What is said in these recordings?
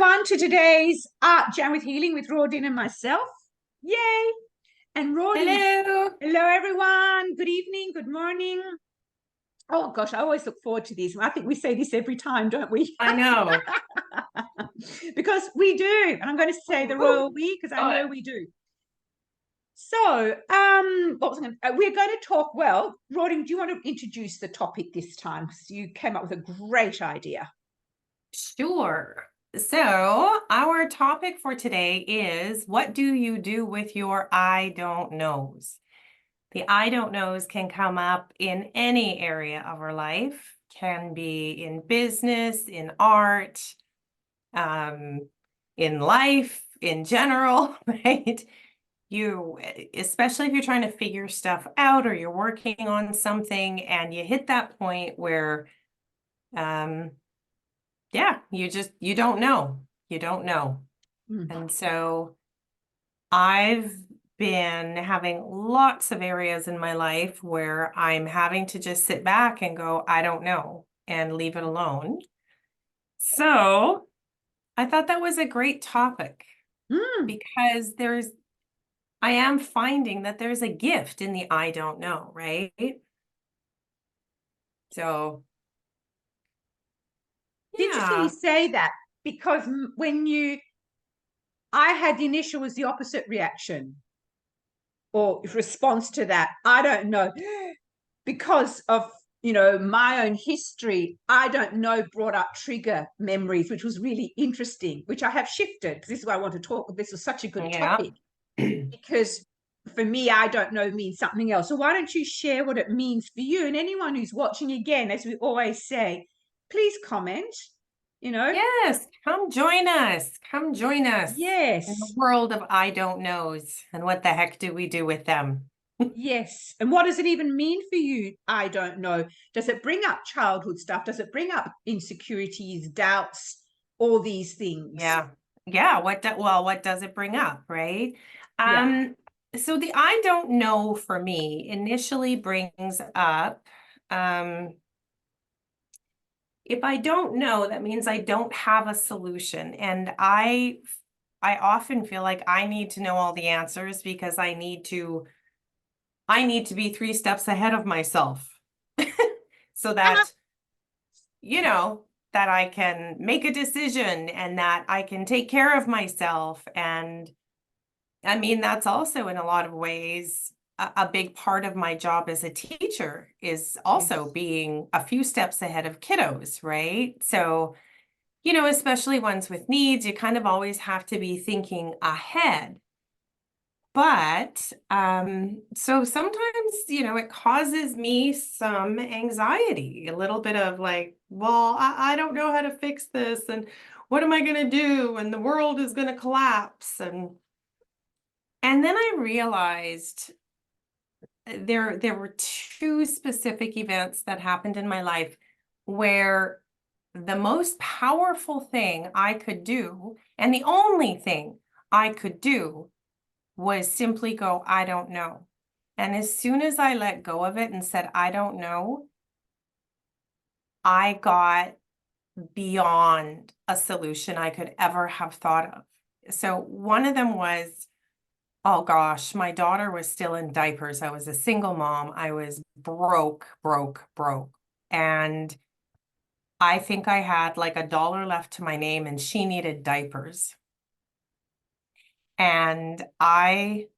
everyone to today's Art Jam with Healing with Rodine and myself. Yay! And Rodine. Hello. Hello, everyone. Good evening. Good morning. Oh, gosh, I always look forward to these. I think we say this every time, don't we? I know. Because we do. And I'm going to say the royal we because I know we do. So, we're going to talk. Well, Rodine, do you want to introduce the topic this time? Because you came up with a great idea. Sure. So our topic for today is, what do you do with your I don't knows? The I don't knows can come up in any area of our life, can be in business, in art, in life, in general, right? Especially if you're trying to figure stuff out or you're working on something and you hit that point where, yeah, you don't know. You don't know. And so I've been having lots of areas in my life where I'm having to just sit back and go, I don't know, and leave it alone. So I thought that was a great topic because I am finding that there's a gift in the I don't know, right? So Interesting you yeah. say that because I had the initial was the opposite reaction or response to that. I don't know because of my own history. I don't know brought up trigger memories, which was really interesting, which I have shifted because this is why I want to talk. This was such a good topic because for me, I don't know means something else. So why don't you share what it means for you? And anyone who's watching, again, as we always say, please comment. Yes, come join us. Come join us in the Yes. world of I don't knows and what the heck do we do with them? Yes. And what does it even mean for you? I don't know. Does it bring up childhood stuff? Does it bring up insecurities, doubts, all these things? Yeah. Yeah, what does it bring up, right? Yeah. So the I don't know for me initially brings up if I don't know, that means I don't have a solution. And I often feel like I need to know all the answers because I need to be 3 steps ahead of myself so that, that I can make a decision and that I can take care of myself. And I mean, that's also in a lot of ways a big part of my job as a teacher is also being a few steps ahead of kiddos, right? So, especially ones with needs, you kind of always have to be thinking ahead. But so sometimes, it causes me some anxiety, a little bit of like, well, I don't know how to fix this. And what am I going to do? And the world is going to collapse. And then I realized there were 2 specific events that happened in my life where the most powerful thing I could do, and the only thing I could do, was simply go, I don't know. And as soon as I let go of it and said, I don't know, I got beyond a solution I could ever have thought of. So one of them was, oh gosh, my daughter was still in diapers. I was a single mom. I was broke. And I think I had like $1 left to my name and she needed diapers. And I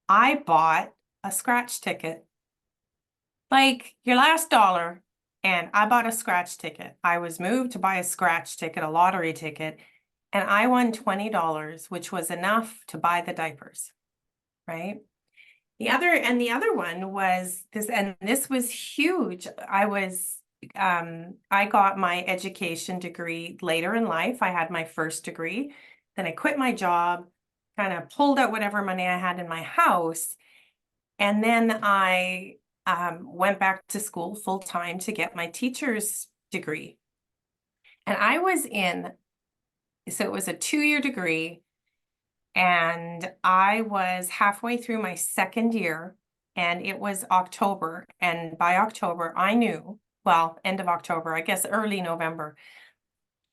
bought a scratch ticket, like your last dollar, and I bought a scratch ticket. I was moved to buy a scratch ticket, a lottery ticket, and I won $20, which was enough to buy the diapers, right? The other one was this, and this was huge. I got my education degree later in life. I had my first degree. Then I quit my job, kind of pulled out whatever money I had in my house. And then I went back to school full time to get my teacher's degree. And so it was a 2-year degree. And I was halfway through my second year, and it was October. And by October, I knew, well, end of October, I guess early November,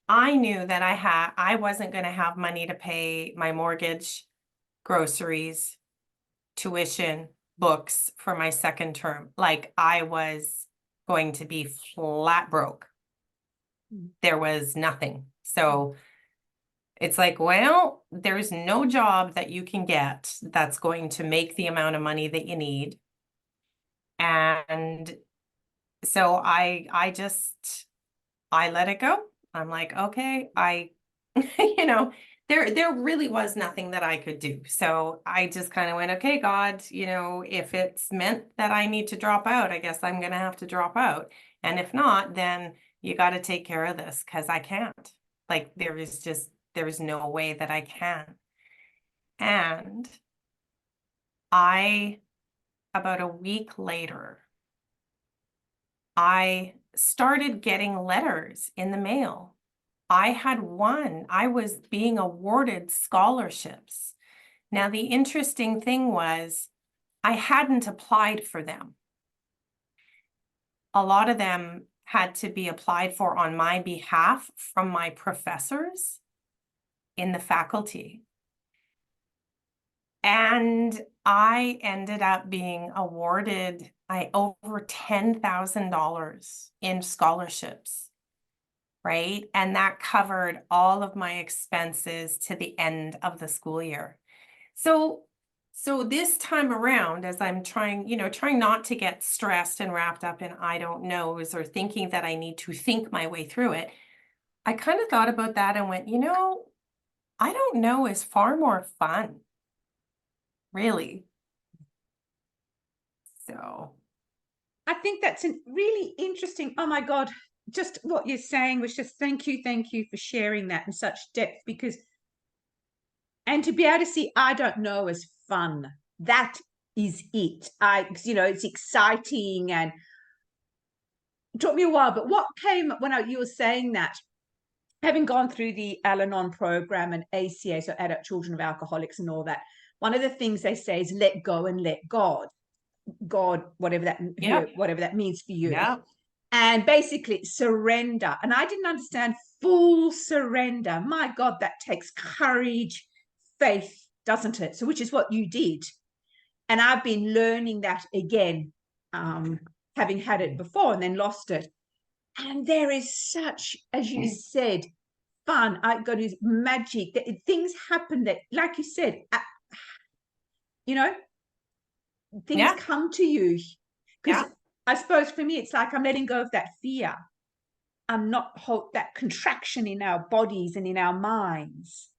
I knew that I wasn't going to have money to pay my mortgage, groceries, tuition, books for my second term. Like I was going to be flat broke. There was nothing. So it's like, well, there's no job that you can get that's going to make the amount of money that you need. And so I let it go. I'm like, okay, you know, there really was nothing that I could do. So I just kind of went, okay, God, you know, if it's meant that I need to drop out, I guess I'm going to have to drop out. And if not, then you got to take care of this because I can't. Like there is no way that I can. And about a week later, I started getting letters in the mail. I was being awarded scholarships. Now, the interesting thing was I hadn't applied for them. A lot of them had to be applied for on my behalf from my professors in the faculty. And I ended up being awarded over $10,000 in scholarships, right? And that covered all of my expenses to the end of the school year. So this time around, as I'm trying not to get stressed and wrapped up in I don't knows or thinking that I need to think my way through it, I kind of thought about that and went, I don't know is far more fun, really. So I think that's a really interesting. Oh my God, just what you're saying was just thank you for sharing that in such depth, because and to be able to see I don't know as fun, that is it. It's exciting, and it took me a while, but what came when you were saying that, having gone through the Al-Anon program and ACA, so Adult Children of Alcoholics and all that, one of the things they say is let go and let God, whatever that means for you. yeah. And basically surrender. And I didn't understand full surrender. My God, that takes courage, faith, doesn't it? So which is what you did. And I've been learning that again, having had it before and then lost it. And there is such, as you said, fun. I got his magic. Things happen that, like you said, things Yeah. come to you. Because Yeah. I suppose for me, it's like I'm letting go of that fear. I'm not that contraction in our bodies and in our minds.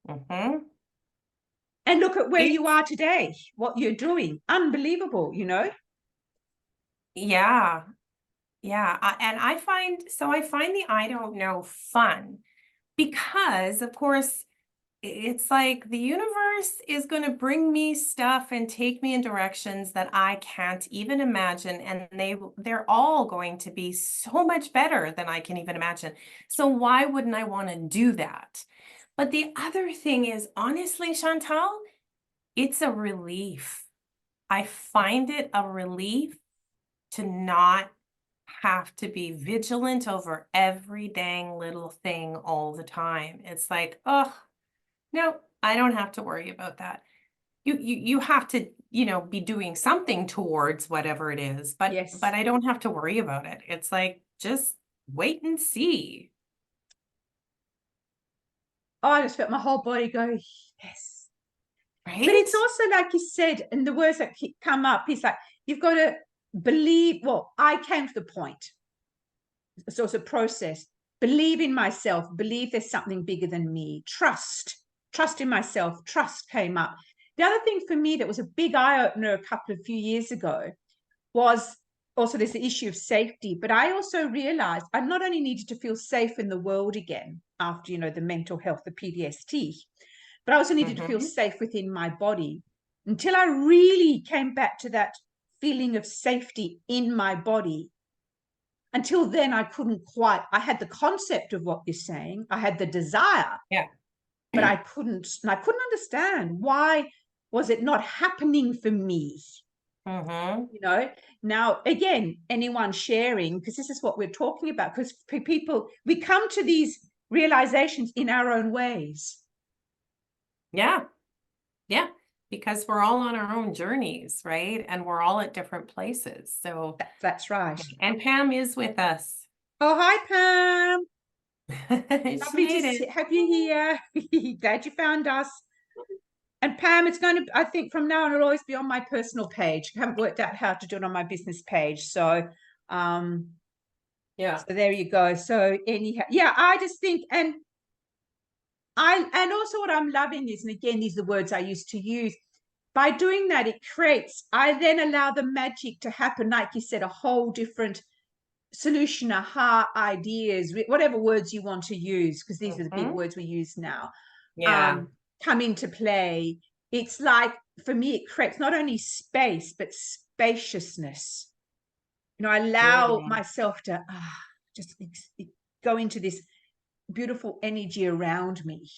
Mm-hmm. And look at where you are today, what you're doing. Unbelievable, Yeah. Yeah. And I find the I don't know fun because, of course, it's like the universe is going to bring me stuff and take me in directions that I can't even imagine. And they're all going to be so much better than I can even imagine. So why wouldn't I want to do that? But the other thing is, honestly, Chantal, it's a relief. I find it a relief to not have to be vigilant over every dang little thing all the time. It's like, oh, no, I don't have to worry about that. You have to, be doing something towards whatever it is, but Yes. I don't have to worry about it. It's like, just wait and see. Oh, I just felt my whole body go, yes. Right? But it's also like you said, and the words that come up is like, you've got to believe. Well, I came to the point. So it's a process. Believe in myself, believe there's something bigger than me. Trust in myself. Trust came up. The other thing for me that was a big eye-opener a few years ago was also there's the issue of safety, but I also realized I not only needed to feel safe in the world again after, the mental health, the PTSD, but I also needed to feel safe within my body. Until I really came back to that feeling of safety in my body, until then I had the concept of what you're saying, I had the desire, Yeah. but I couldn't understand why was it not happening for me. Now again, anyone sharing, because this is what we're talking about, because people, we come to these realizations in our own ways. Yeah. Yeah. Because we're all on our own journeys, right? And we're all at different places. So That's right. and Pam is with us. Oh, hi, Pam. She Lovely made to it. have you here. Glad you found us. And Pam, it's going to, I think from now on, it'll always be on my personal page. I haven't worked out how to do it on my business page. So, Yeah. so there you go. So anyhow, yeah, I just think, and also what I'm loving is, and again, these are the words I used to use. By doing that, it creates, I then allow the magic to happen. Like you said, a whole different solution, aha, ideas, whatever words you want to use, because these are the big words we use now. Yeah. Come into play. It's like, for me, it creates not only space, but spaciousness. You know, I allow myself to just go into this beautiful energy around me,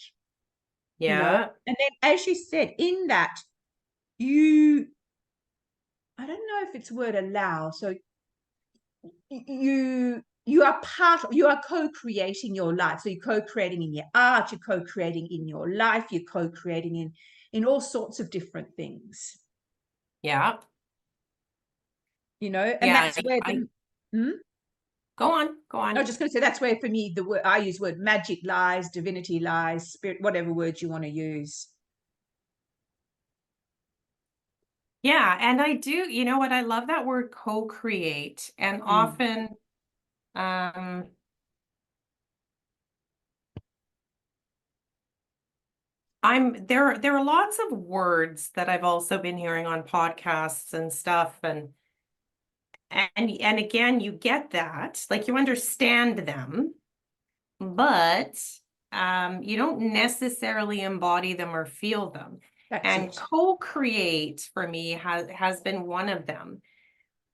you know. Yeah. And then, as you said, in that, I don't know if it's the word allow. So you are co-creating your life. So you're co-creating in your art, you're co-creating in your life, you're co-creating in all sorts of different things, Yeah. you know. And Yeah. that's where Go on. Go I on. was just going to say, that's where for me the word I use, word magic lies, divinity lies, spirit, whatever words you want to use. Yeah. And I do, you know what? I love that word co-create. And often, there are lots of words that I've also been hearing on podcasts and stuff, and again, you get that, like you understand them, but you don't necessarily embody them or feel them. And co-create for me has been one of them.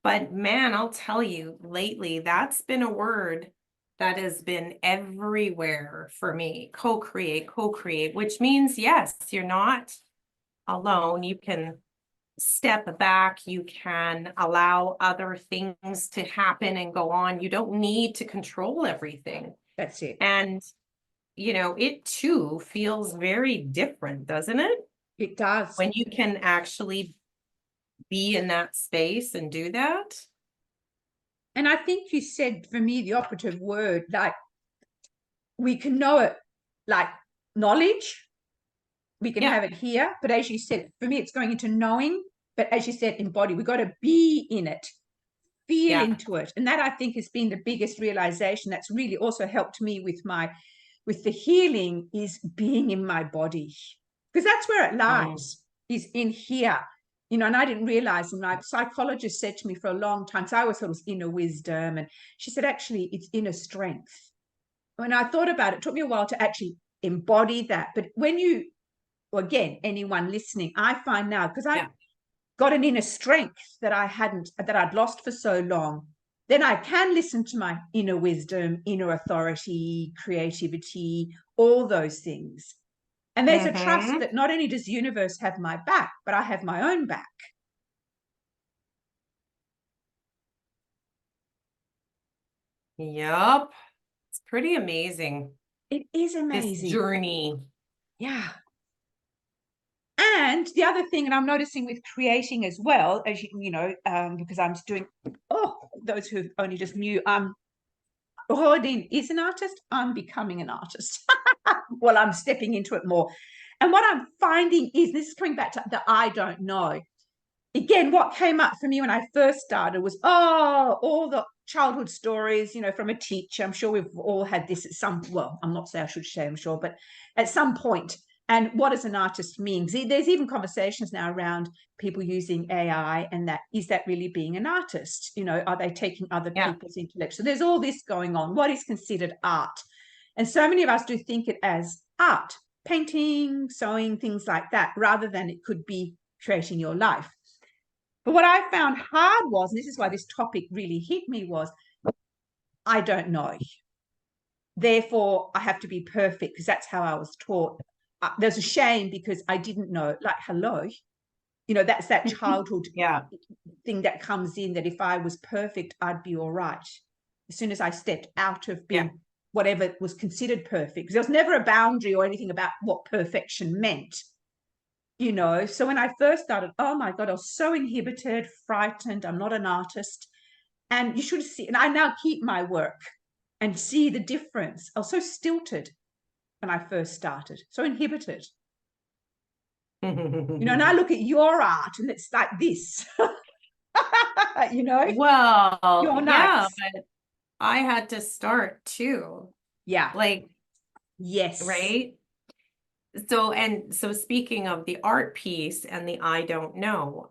But man, I'll tell you, lately, that's been a word that has been everywhere for me. Co-create, which means, yes, you're not alone. You can step back. You can allow other things to happen and go on. You don't need to control everything. That's it. And, you know, it too feels very different, doesn't it? It does. When you can actually be in that space and do that. And I think you said, for me, the operative word, like, we can know it, like knowledge, we can have it here. But as you said, for me, it's going into knowing. But as you said, embody, we've got to be in it, feel into it. And that, I think, has been the biggest realization that's really also helped me with the healing, is being in my body. Because that's where it lies, is in here. You know, and I didn't realize, and my psychologist said to me for a long time, so I always thought it was inner wisdom. And she said, actually, it's inner strength. When I thought about it, it took me a while to actually embody that. But when you, well, again, anyone listening, I find now, because I've got an inner strength that I'd lost for so long, then I can listen to my inner wisdom, inner authority, creativity, all those things. And there's a trust that not only does the universe have my back, but I have my own back. Yep. It's pretty amazing. It is amazing. This journey. Yeah. And the other thing, and I'm noticing with creating as well, as you know, because I'm doing, those who only just knew, Rodine is an artist. I'm becoming an artist. Well, I'm stepping into it more. And what I'm finding is, this is coming back to the I don't know. Again, what came up for me when I first started was, all the childhood stories, you know, from a teacher. I'm sure we've all had this at some, well, I'm not saying I should say, I'm sure, but at some point. And what does an artist mean? There's even conversations now around people using AI, and that, is that really being an artist? You know, are they taking other people's intellect? So there's all this going on. What is considered art? And so many of us do think it as art, painting, sewing, things like that, rather than it could be creating your life. But what I found hard was, and this is why this topic really hit me, was I don't know. Therefore, I have to be perfect, because that's how I was taught. There's a shame because I didn't know, like, hello, you know, that's that childhood thing that comes in, that if I was perfect, I'd be all right. As soon as I stepped out of being whatever was considered perfect, because there was never a boundary or anything about what perfection meant, you know. So when I first started, oh my God, I was so inhibited, frightened. I'm not an artist. And you should see, and I now keep my work and see the difference. I was so stilted when I first started, so inhibited. You know, and I look at your art and it's like this. You know, Well, you're yeah, nice. but I had to start too. Yeah. Like, Yes. right? So speaking of the art piece and the I don't know,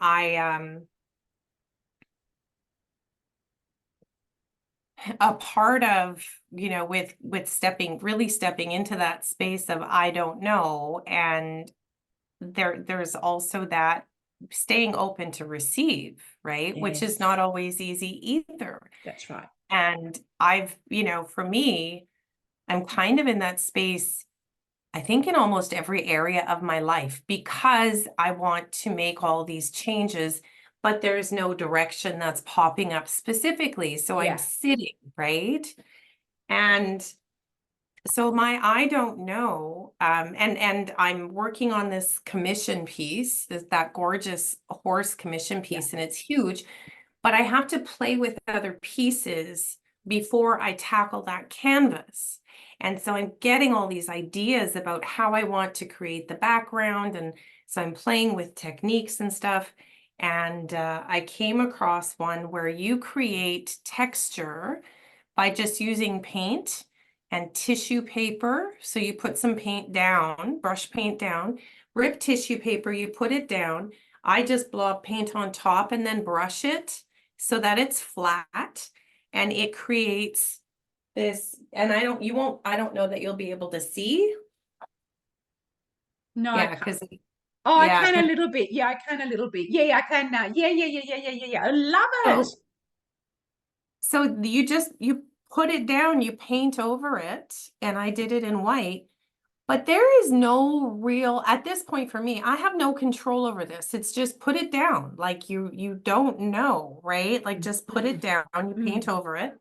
a part of, you know, with really stepping into that space of I don't know, and there's also that staying open to receive, right? Which is not Yes. always easy either. That's right. And you know, for me, I'm kind of in that space, I think, in almost every area of my life, because I want to make all these changes, but there's no direction that's popping up specifically. So I'm Yeah. sitting, right? And so I don't know, and I'm working on this commission piece, that gorgeous horse commission piece, and it's huge, but I have to play with other pieces before I tackle that canvas. And so I'm getting all these ideas about how I want to create the background, and so I'm playing with techniques and stuff. And I came across one where you create texture by just using paint and tissue paper. So you put some paint down, brush paint down, rip tissue paper, you put it down. I just blob paint on top and then brush it so that it's flat, and it creates this, and I don't know that you'll be able to see. No, I Yeah, can't. because Oh, I yeah, can a little bit. Yeah, I can a little bit. Yeah, yeah, I can now. Yeah, yeah, yeah, yeah, yeah, yeah, yeah. I love it. so so you put it down, you paint over it, and I did it in white. But there is no real, at this point for me, I have no control over this. It's just put it down. Like you don't know, right? Like just put it down, you paint over it.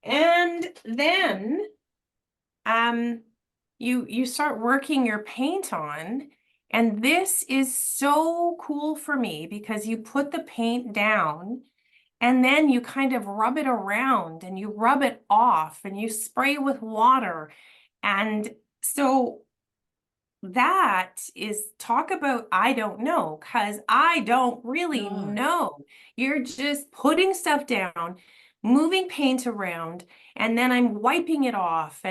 And then you start working your paint on, and this is so cool for me because you put the paint down and then you kind of rub it around and you rub it off and you spray with water. And so that is, talk about I don't know, because I don't really No. know. You're just putting stuff down, moving paint around, and then I'm wiping it off.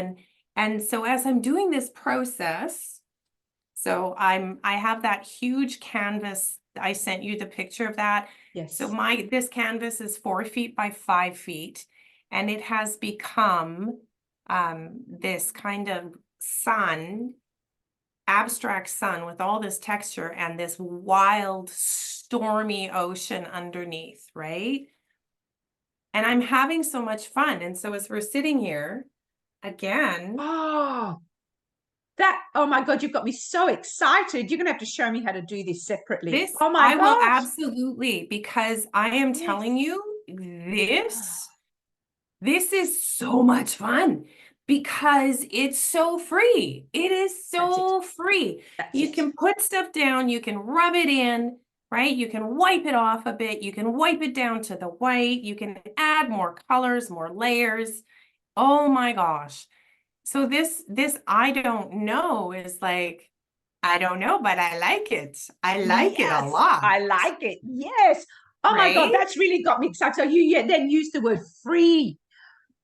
And so as I'm doing this process, so I have that huge canvas. I sent you the picture of that. So Yes. this canvas is 4 feet by 5 feet, and it has become this kind of abstract sun with all this texture and this wild, stormy ocean underneath, right? And I'm having so much fun. And so as we're sitting here again, Oh, oh my God, you've got me so excited. You're going to have to show me how to do this separately. this, Oh my I will gosh. absolutely, because I am telling Yes. you, this is so much fun because it's so free. It is That's it. so free. That's You it. can put stuff down, you can rub it in, right? You can wipe it off a bit. You can wipe it down to the white. You can add more colors, more layers. Oh my gosh. So this I don't know is like, I don't know, but I like it. I like it a Yes, lot, I like it. Yes. Oh my God, right? that's really got me excited. So you then use the word free.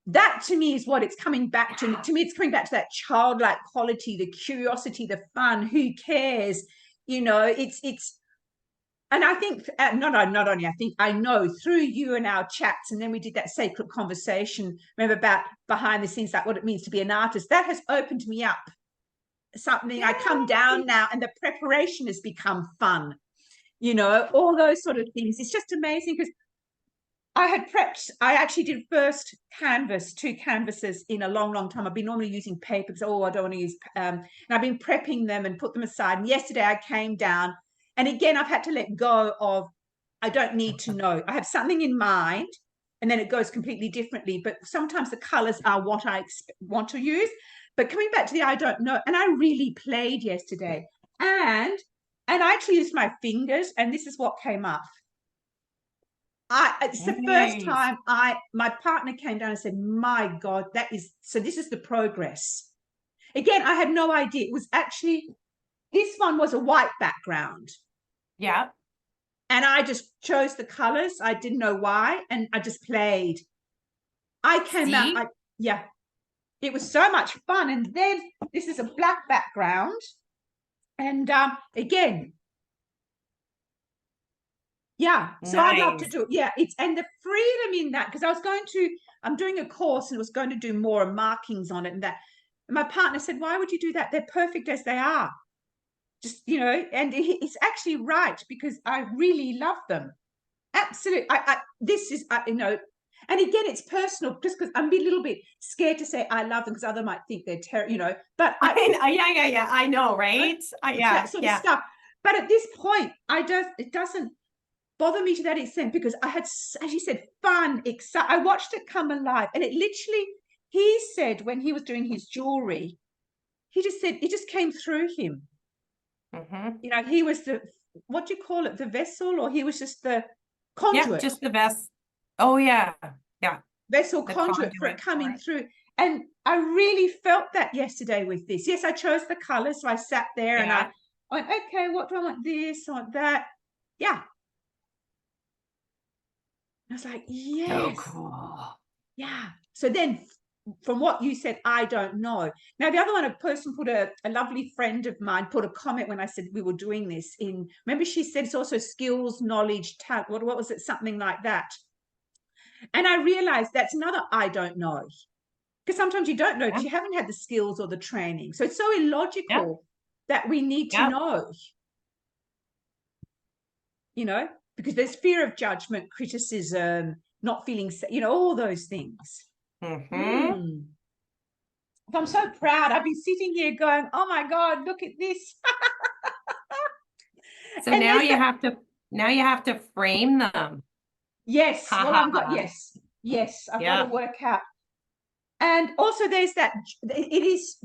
That to me is what it's coming back to. To me, it's coming back to that childlike quality, the curiosity, the fun. Who cares? You know, it's. And I think not only I think I know through you and our chats, and then we did that sacred conversation. Remember about behind the scenes, like what it means to be an artist. That has opened me up. Something I come down now, and the preparation has become fun. You know, all those sort of things. It's just amazing because I had prepped, I actually did two canvases in a long, long time. I've been normally using paper because, I don't want to use, and I've been prepping them and put them aside. And yesterday I came down, and again, I've had to let go of, I don't need to know. I have something in mind, and then it goes completely differently. But sometimes the colors are what I want to use. But coming back to the I don't know, and I really played yesterday, and I actually used my fingers, and this is what came up. It's the first time my partner came down and said, my God, that is, so this is the progress. Again, I had no idea. It was actually, this one was a white background. Yeah. And I just chose the colors. I didn't know why. And I just played. I came out, yeah, it was so much fun. And then this is a black background. And again, yeah, so I'd love to do it. Yeah, it's, and the freedom in that, because I'm doing a course and it was going to do more markings on it and that. And my partner said, why would you do that? They're perfect as they are. Just, you know, and it's actually right, because I really love them. Absolutely. This is, you know, and again, it's personal, just because I'm a little bit scared to say I love them, because others might think they're terrible, you know, but yeah, I know, right? That sort of stuff. But at this point, it doesn't bother me to that extent, because I had, as you said, fun, excited. I watched it come alive, and it literally, he said when he was doing his jewelry, he just said it just came through him. You know, he was the, what do you call it, the vessel, or he was just the conduit? Yeah, just the vessel. Oh yeah, vessel, conduit for it coming through. And I really felt that yesterday with this. Yes, I chose the color, so I sat there and I went, okay, what do I want? This, I want that. Yeah. I was like, yes. So cool. Yeah. So then from what you said, I don't know. Now, the other one, a person put a lovely friend of mine put a comment when I said we were doing this in, remember she said it's also skills, knowledge, talent. What was it? Something like that. And I realized that's another I don't know. Because sometimes you don't know, because you haven't had the skills or the training. So it's so illogical that we need to know. You know, because there's fear of judgment, criticism, not feeling, you know, all those things. I'm so proud. I've been sitting here going, oh my God, look at this. So and now you have to frame them. Yes. Well, I've got, yes, I've got to work out. And also there's that, it is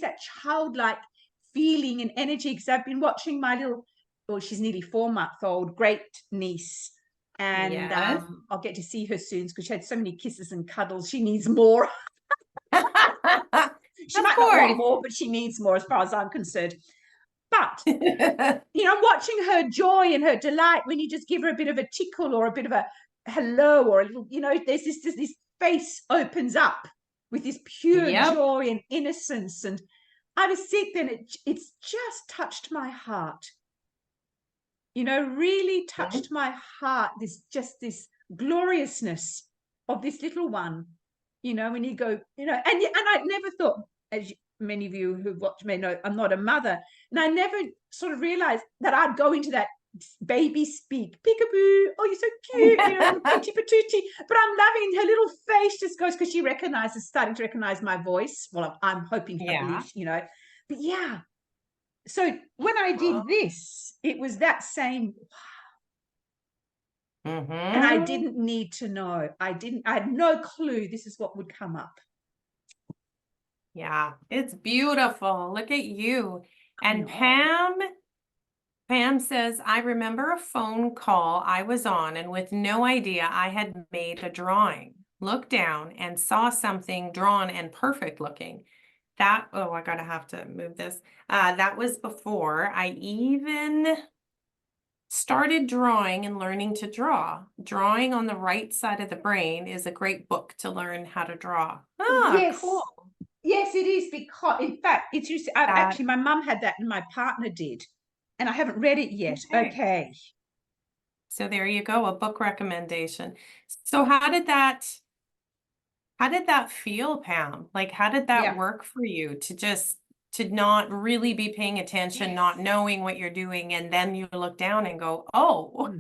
that childlike feeling and energy, because I've been watching my little, well, she's nearly 4-month-old great niece, and I'll get to see her soon, because she had so many kisses and cuddles. She needs more. She might not want more, but she needs more as far as I'm concerned. But, you know, watching her joy and her delight when you just give her a bit of a tickle or a bit of a hello or a little, you know, there's this face opens up with this pure joy and innocence. And I just sit there and it's just touched my heart. You know, really touched my heart, this gloriousness of this little one, you know, when you go, you know, and I never thought, as many of you who've watched me know, I'm not a mother, and I never sort of realized that I'd go into that baby speak, peekaboo, oh, you're so cute, you know, patootie patootie, but I'm loving her little face just goes, because she starting to recognize my voice. Well, I'm hoping, I believe, you know, but yeah. So when I did this, it was that same, and I didn't need to know. I had no clue this is what would come up. Yeah, it's beautiful. Look at you. And Pam says, I remember a phone call I was on, and with no idea I had made a drawing. Looked down and saw something drawn and perfect looking. That, oh, I gotta have to move this. That was before I even started drawing and learning to draw. Drawing on the right side of the brain is a great book to learn how to draw. Yes. Cool. Yes, it is, because in fact, it's just, actually my mum had that and my partner did, and I haven't read it yet. Okay. So there you go, a book recommendation. So how did that feel, Pam? Like, how did that work for you to not really be paying attention, not knowing what you're doing, and then you look down and go, oh,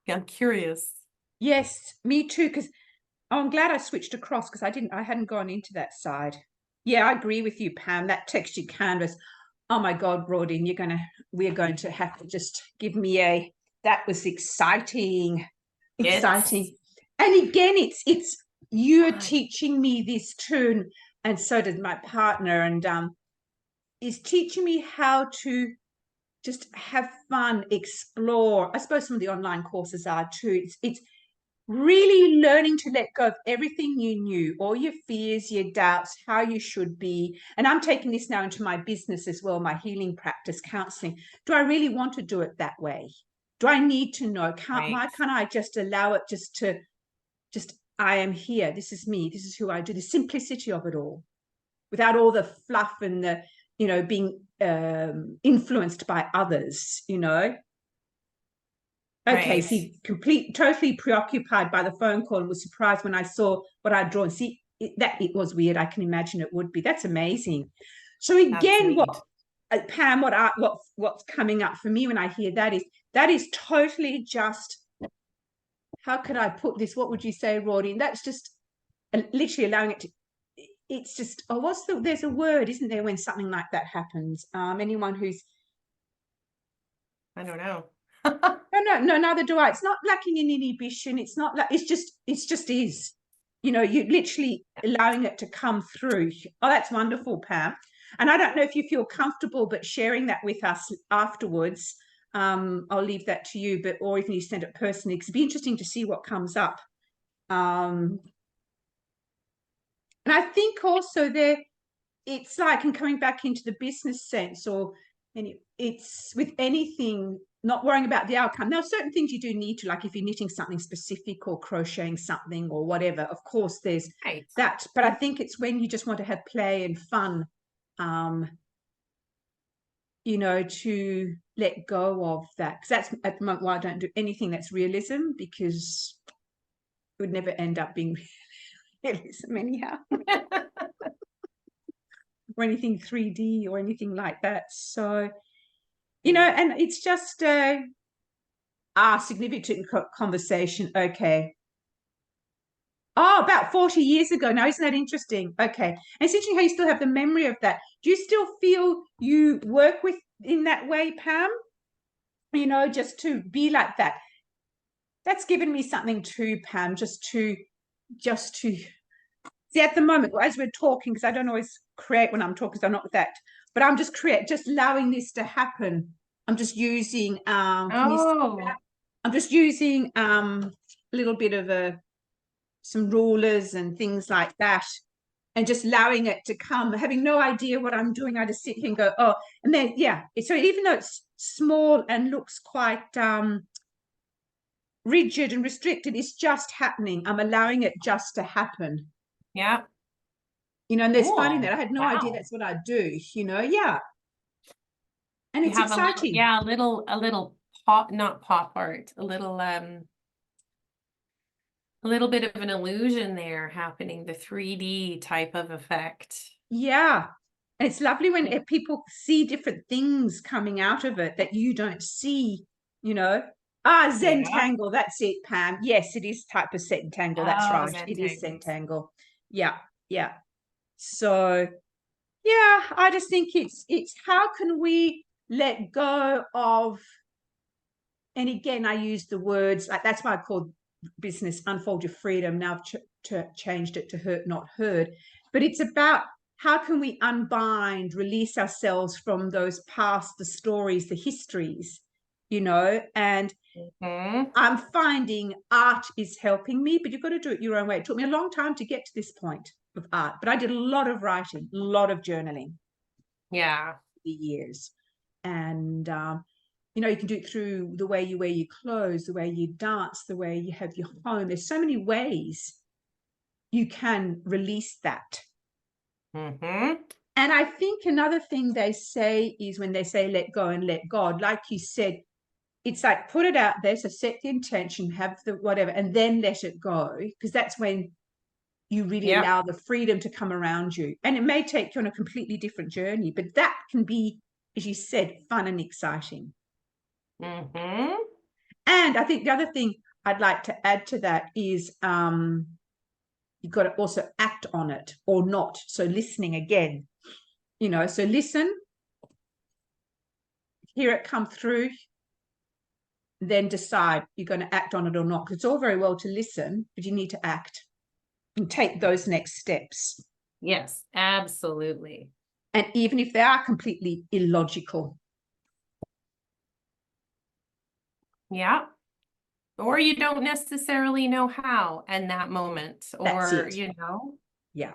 I'm curious. Yes, me too, because I'm glad I switched across, because I hadn't gone into that side. Yeah, I agree with you, Pam. That textured canvas. Oh my God, Rodine, we're going to have to just give me that was exciting. It's And again, it's you're fun. teaching me this too, and so did my partner, and is teaching me how to just have fun, explore. I suppose some of the online courses are too. It's really learning to let go of everything you knew, all your fears, your doubts, how you should be. And I'm taking this now into my business as well, my healing practice, counseling. Do I really want to do it that way? Do I need to know? Why can't I just allow it just I am here. This is me. This is who I do. The simplicity of it all, without all the fluff and the, being influenced by others, Okay, Right. see, totally preoccupied by the phone call, and was surprised when I saw what I'd drawn. See, it was weird. I can imagine it would be. That's amazing. So That's again, neat. Pam, what's coming up for me when I hear that is totally just, how could I put this? What would you say, Rodine? That's just literally allowing it to. It's just, there's a word, isn't there, when something like that happens? Anyone who's. I don't know. No, neither do I. It's not lacking in inhibition. It's not like, it just is. You literally allowing it to come through. Oh, that's wonderful, Pam. And I don't know if you feel comfortable, but sharing that with us afterwards. I'll leave that to you, or even you send it personally, because it'd be interesting to see what comes up. And I think also it's like, and coming back into the business sense, it's with anything, not worrying about the outcome. Now, certain things you do need to, like if you're knitting something specific or crocheting something or whatever, of course there's Right. that. But I think it's when you just want to have play and fun, to let go of that. Because that's at the moment why I don't do anything that's realism, because it would never end up being realism anyhow. Or anything 3D or anything like that. So, and it's just significant conversation. Okay. Oh, about 40 years ago. Now, isn't that interesting? Okay. And it's interesting how you still have the memory of that. Do you still feel you work with in that way, Pam? Just to be like that. That's given me something too, Pam, just to see at the moment, as we're talking, because I don't always create when I'm talking, because I'm not with that, but I'm just allowing this to happen. I'm just using I'm just using a little bit of some rulers and things like that, and just allowing it to come, having no idea what I'm doing. I just sit here and go, oh, and then so even though it's small and looks quite rigid and restricted, it's just happening. I'm allowing it just to happen. Yeah. And there's Cool. fun in that. I had no idea that's what I do, yeah. And You it's have exciting. a little pop, not pop art, a little bit of an illusion there happening, the 3D type of effect. Yeah. And it's lovely when people see different things coming out of it that you don't see, Zentangle, that's it, Pam. Yes, it is type of Zentangle. That's right. It is Zentangle. Yeah. So, I just think it's how can we let go of, and again, I use the words, like that's why I called business Unfold Your Freedom. Now I've changed it to Hurt Not Heard. But it's about how can we unbind, release ourselves from those past, the stories, the histories, and I'm finding art is helping me, but you've got to do it your own way. It took me a long time to get to this point of art, but I did a lot of writing, a lot of journaling. Yeah. The years. And, you can do it through the way you wear your clothes, the way you dance, the way you have your home. There's so many ways you can release that. And I think another thing they say is when they say let go and let God, like you said, it's like put it out there. So set the intention, have the whatever, and then let it go, because that's when you really allow the freedom to come around you. And it may take you on a completely different journey, but that can be, as you said, fun and exciting. And I think the other thing I'd like to add to that is you've got to also act on it or not. So listening again, so listen, hear it come through, then decide you're going to act on it or not. Because it's all very well to listen, but you need to act and take those next steps. Yes, absolutely. And even if they are completely illogical. Yeah. Or you don't necessarily know how in that moment, or, you know, yeah,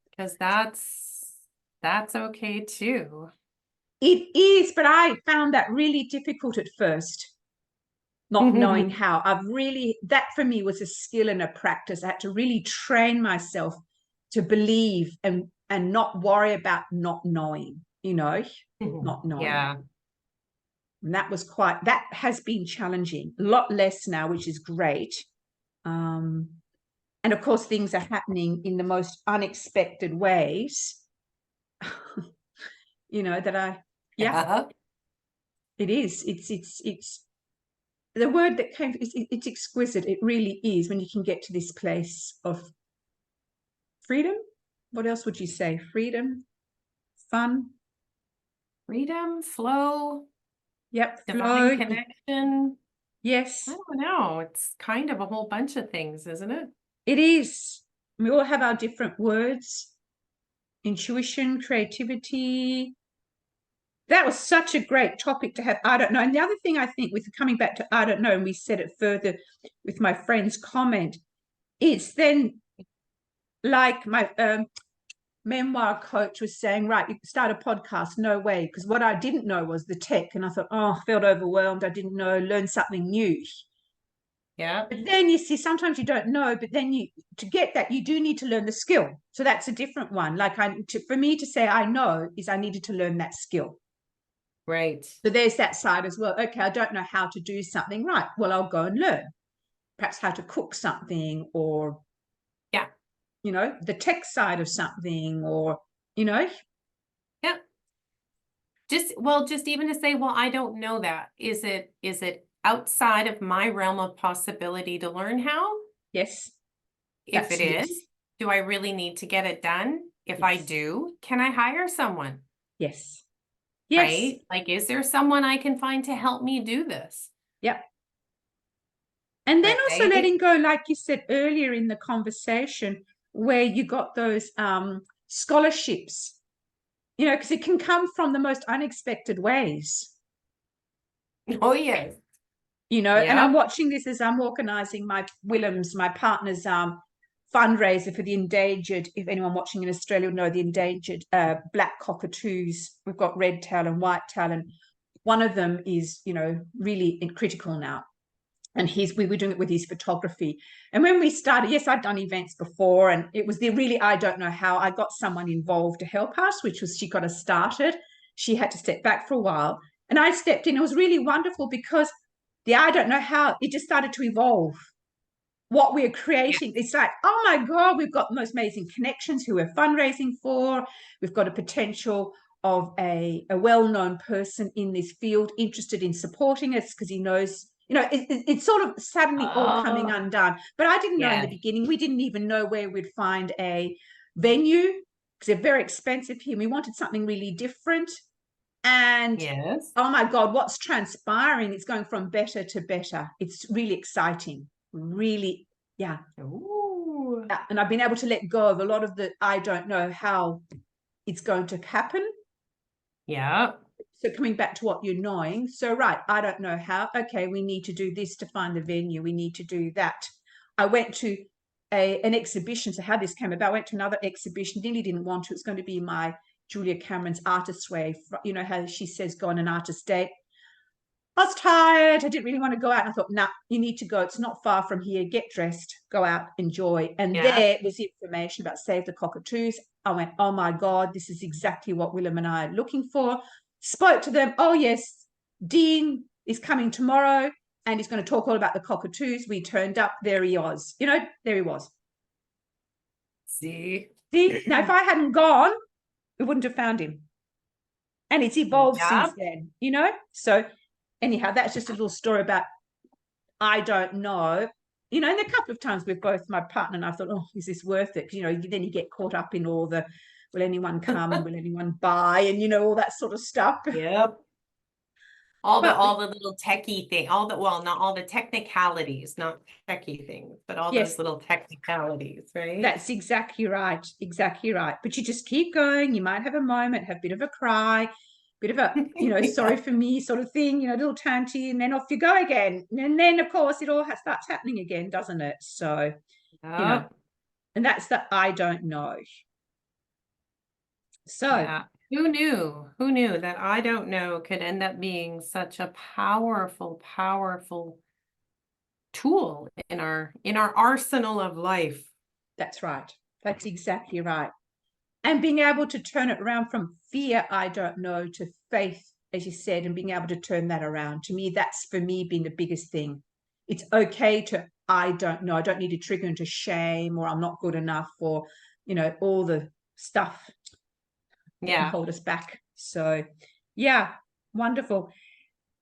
because that's okay too. It is, but I found that really difficult at first, not knowing how. That for me was a skill and a practice. I had to really train myself to believe and not worry about not knowing, not knowing. Yeah. And that has been challenging, a lot less now, which is great. And of course, things are happening in the most unexpected ways, Yeah. It is. It's the word that came, it's exquisite. It really is, when you can get to this place of freedom. What else would you say? Freedom, fun. Freedom, flow. Yep. Divine Flow. connection. Yes. I don't know. It's kind of a whole bunch of things, isn't it? It is. We all have our different words. Intuition, creativity. That was such a great topic to have. I don't know. And the other thing I think, with coming back to I don't know, and we said it further with my friend's comment, is then, like my memoir coach was saying, right, you start a podcast. No way. Because what I didn't know was the tech. And I thought, I felt overwhelmed. I didn't know, learn something new. Yeah. But then you see, sometimes you don't know, but then to get that, you do need to learn the skill. So that's a different one. Like for me to say I know is I needed to learn that skill. Right. So there's that side as well. Okay, I don't know how to do something. Right. Well, I'll go and learn. Perhaps how to cook something, or, Yeah. The tech side of something, or, Yeah. Just even to say, well, I don't know that. Is it outside of my realm of possibility to learn how? Yes. If it is, do I really need to get it done? If I do, can I hire someone? Yes. Right? Like, is there someone I can find to help me do this? Yep. And then also Right? letting go, like you said earlier in the conversation, where you got those scholarships, because it can come from the most unexpected ways. Oh, yes. And I'm watching this as I'm organizing my partner's fundraiser for the endangered. If anyone watching in Australia would know, the endangered black cockatoos. We've got red tail and white tail, and one of them is, really critical now. And we were doing it with his photography. And when we started, yes, I'd done events before, and it was I don't know how. I got someone involved to help us, which was, she got us started. She had to step back for a while, and I stepped in. It was really wonderful, because I don't know how, it just started to evolve what we're creating. It's like, oh my God, we've got the most amazing connections who we're fundraising for. We've got a potential of a well-known person in this field interested in supporting us, because he knows, it's sort of suddenly all coming undone. But I didn't know in the beginning. We didn't even know where we'd find a venue, because they're very expensive here. We wanted something really different. And oh my God, what's transpiring? It's going from better to better. It's really exciting. Really, yeah. Ooh. And I've been able to let go of a lot of the, I don't know how it's going to happen. Yeah. So coming back to what you're knowing. So, right, I don't know how. Okay, we need to do this to find the venue. We need to do that. I went to an exhibition. So how this came about, I went to another exhibition, nearly didn't want to. It's going to be my Julia Cameron's Artist's Way. How she says, go on an artist date. I was tired. I didn't really want to go out. And I thought, nah, you need to go. It's not far from here. Get dressed, go out, enjoy. And there was information about Save the Cockatoos. I went, oh my God, this is exactly what Willem and I are looking for. Spoke to them. Oh, yes, Dean is coming tomorrow, and he's going to talk all about the cockatoos. We turned up. There he was. There he was. See? Now, if I hadn't gone, we wouldn't have found him. And it's evolved since then, So anyhow, that's just a little story about I don't know. And a couple of times with both my partner and I thought, oh, is this worth it? Then you get caught up in all the, will anyone come and will anyone buy, and all that sort of stuff. Yep. all But the little techie thing, well, not all the technicalities, not techie things, but all yes, those little technicalities, right? that's exactly right. Exactly right. But you just keep going. You might have a moment, have a bit of a cry, bit of a, sorry Yeah. for me sort of thing, little tanty, and then off you go again. And then, of course, it all starts happening again, doesn't it? So, Yep. and that's the I don't know. So, Yeah. Who knew? Who knew that I don't know could end up being such a powerful, powerful tool in our arsenal of life. that's right. That's exactly right. And being able to turn it around from fear, I don't know, to faith, as you said, and being able to turn that around. To me, that's for me been the biggest thing. It's okay to, I don't know. I don't need to trigger into shame or I'm not good enough or, all the stuff that can Yeah. hold us back. So, yeah, wonderful.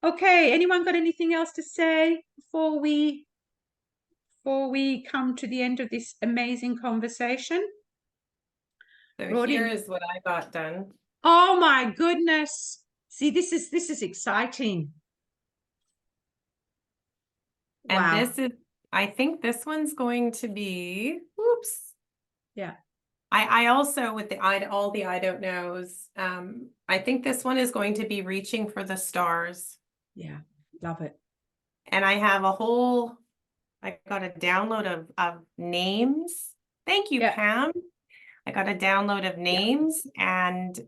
Okay, anyone got anything else to say before we come to the end of this amazing conversation? So here Rodine. is what I got done. Oh my goodness. See, this is exciting. And Wow. this is, I think this one's going to be, oops. Yeah. I also, with all the I don't knows, I think this one is going to be reaching for the stars. Yeah. Love it. And I have I got a download of names. Thank you, Yeah. Pam. I got a download of Yeah. names and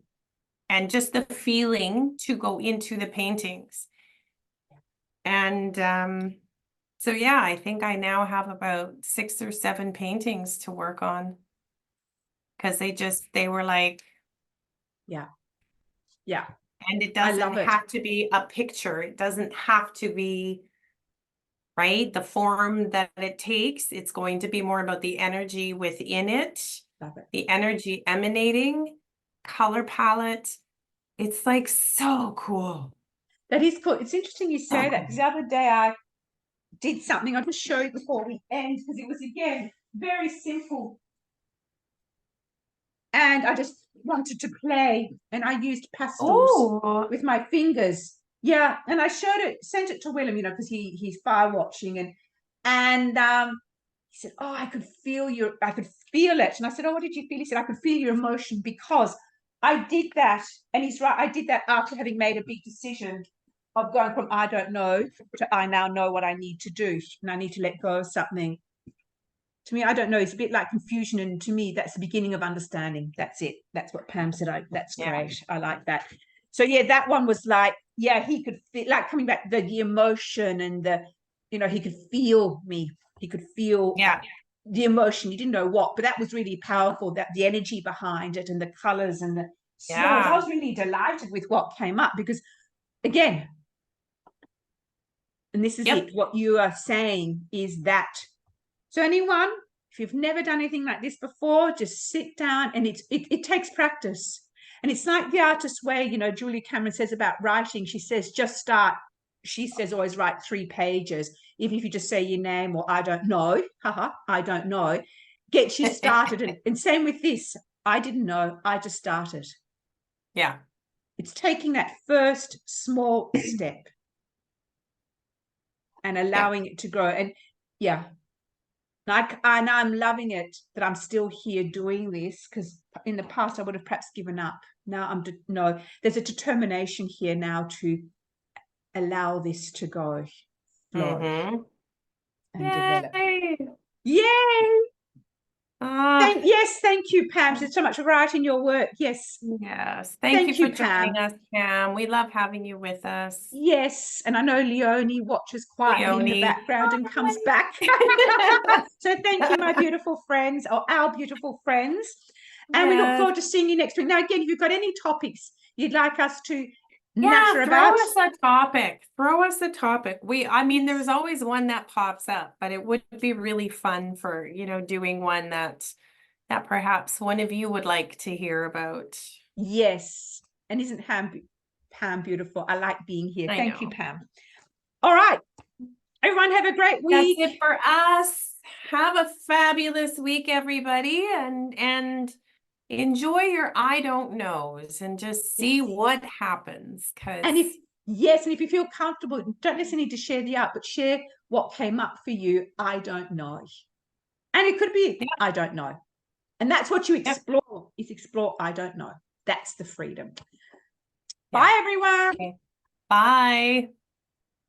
just the feeling to go into the paintings. And so yeah, I think I now have about 6 or 7 paintings to work on. Because they were like, Yeah. Yeah. and it I doesn't love it. have to be a picture. It doesn't have to be, right? The form that it takes. It's going to be more about the energy within it, Love it. the energy emanating, color palette. It's like so cool. That is cool. It's interesting you So say that because the other day I did something. I'll just show you before we end because it was again very simple. And I just wanted to play and I used pastels Oh, with my fingers. Yeah. And I sent it to Willem, because he's fire watching and he said, oh, I could feel it. And I said, oh, what did you feel? He said, I could feel your emotion because I did that. And he's right. I did that after having made a big decision of going from I don't know to I now know what I need to do. And I need to let go of something. To me, I don't know. It's a bit like confusion. And to me, that's the beginning of understanding. That's it. That's what Pam said. That's yeah. great. I like that. So yeah, that one was like, yeah, he could feel like coming back the emotion and he could feel me. He could feel Yeah. the emotion. He didn't know what, but that was really powerful. That the energy behind it and the colors and the smells. I Yeah. was really delighted with what came up because, again, and this is Yep. it. What you are saying is that. So anyone, if you've never done anything like this before, just sit down and it takes practice. And it's like the artist's way, Julia Cameron says about writing. She says, just start. She says, always write 3 pages. Even if you just say your name or I don't know, I don't know, gets you started. And same with this. I didn't know. I just started. Yeah. It's taking that first small step and allowing it to grow. And yeah, and I'm loving it that I'm still here doing this because in the past I would have perhaps given up. Now no, there's a determination here now to allow this to go, flow, and develop. Yay. Yay! Ah, Thank you, Pam. There's so much for writing your work. Yes, yes. Thank you thank for you, Pam. joining us, Pam. We love having you with us. Yes, and I know Leonie watches quietly in the Leonie. background and comes back. So thank you, my beautiful friends, or our beautiful friends. And we look Yes. forward to seeing you next week. Now, again, if you've got any topics you'd like us to natter Yeah, about. throw us a topic. Throw us a topic. I mean, there's always one that pops up, but it would be really fun for, doing one that perhaps one of you would like to hear about. Yes. And isn't Pam beautiful? I like being here. I Thank you, know. Pam. All right. Everyone have a great That's week. it for us. Have a fabulous week, everybody, and enjoy your I don't knows and just see Yes. what happens. And Because Yes, and if you feel comfortable, don't necessarily need to share the art, but share what came up for you. I don't know. And it could be, Yeah. I don't know. And that's what you Yep. explore, is explore, I don't know. That's the freedom. Yeah. Bye, everyone. Okay. Bye.